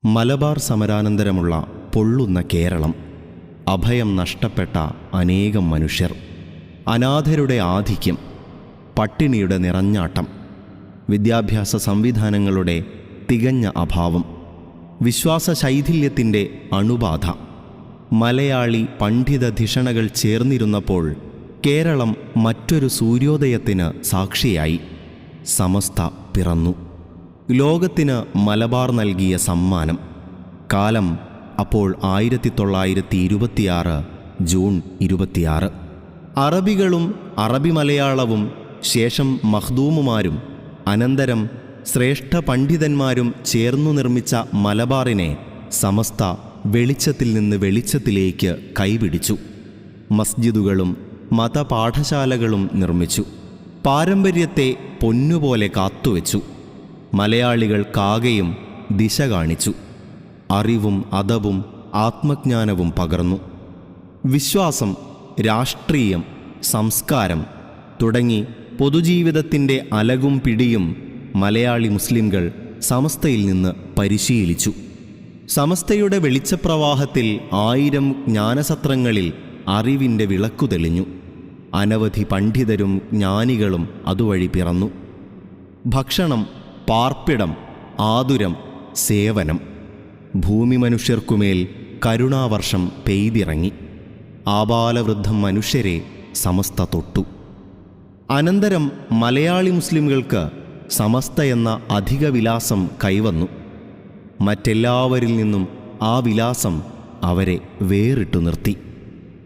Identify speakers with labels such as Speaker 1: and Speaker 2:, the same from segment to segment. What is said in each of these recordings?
Speaker 1: മലബാർ സമരാനന്തരമുള്ള പൊള്ളുന്ന കേരളം, അഭയം നഷ്ടപ്പെട്ട അനേകം മനുഷ്യർ, അനാഥരുടെ ആധിക്യം, പട്ടിണിയുടെ നിറഞ്ഞാട്ടം, വിദ്യാഭ്യാസ സംവിധാനങ്ങളുടെ തികഞ്ഞ അഭാവം, വിശ്വാസ ശൈഥില്യത്തിൻ്റെ അണുബാധ, മലയാളി പണ്ഡിതധിഷണകൾ ചേർന്നിരുന്നപ്പോൾ കേരളം മറ്റൊരു സൂര്യോദയത്തിന് സാക്ഷിയായി. സമസ്ത പിറന്നു. ലോകത്തിന് മലബാർ നൽകിയ സമ്മാനം. കാലം അപ്പോൾ 1926 ജൂൺ 26. അറബികളും അറബി മലയാളവും ശേഷം മഖ്ദൂമുമാരും അനന്തരം ശ്രേഷ്ഠ പണ്ഡിതന്മാരും ചേർന്നു നിർമ്മിച്ച മലബാറിനെ സമസ്ത വെളിച്ചത്തിൽ നിന്ന് വെളിച്ചത്തിലേക്ക് കൈപിടിച്ചു. മസ്ജിദുകളും മതപാഠശാലകളും നിർമ്മിച്ചു. പാരമ്പര്യത്തെ പൊന്നുപോലെ കാത്തുവെച്ചു. മലയാളികൾക്കാകെയും ദിശ കാണിച്ചു. അറിവും അദബും ആത്മജ്ഞാനവും പകർന്നു. വിശ്വാസം, രാഷ്ട്രീയം, സംസ്കാരം തുടങ്ങി പൊതുജീവിതത്തിൻ്റെ അലകും പിടിയും മലയാളി മുസ്ലിംകൾ സമസ്തയിൽ നിന്ന് പരിശീലിച്ചു. സമസ്തയുടെ വെളിച്ചപ്രവാഹത്തിൽ 1000 ജ്ഞാനസത്രങ്ങളിൽ അറിവിൻ്റെ വിളക്കു തെളിഞ്ഞു. അനവധി പണ്ഡിതരും ജ്ഞാനികളും അതുവഴി പിറന്നു. ഭക്ഷണം, പാർപ്പിടം, ആതുരം, സേവനം, ഭൂമി മനുഷ്യർക്കുമേൽ കരുണാവർഷം പെയ്തിറങ്ങി. ആബാലവൃദ്ധം മനുഷ്യരെ സമസ്ത തൊട്ടു. അനന്തരം മലയാളി മുസ്ലിംകൾക്ക് സമസ്ത എന്ന അധിക വിലാസം കൈവന്നു. മറ്റെല്ലാവരിൽ നിന്നും ആ വിലാസം അവരെ വേറിട്ടു നിർത്തി.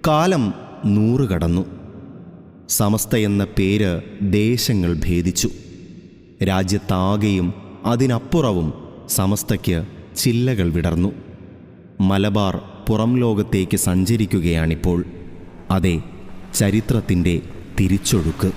Speaker 1: കാലം 100 കടന്നു. സമസ്ത എന്ന പേര് ദേശങ്ങൾ ഭേദിച്ചു. രാജ്യത്താകെയും അതിനപ്പുറവും സമസ്തയ്ക്ക് ചില്ലകൾ വിടർന്നു. മലബാർ പുറം ലോകത്തേക്ക് സഞ്ചരിക്കുകയാണിപ്പോൾ. അതെ, ചരിത്രത്തിൻ്റെ തിരിച്ചൊഴുക്ക്.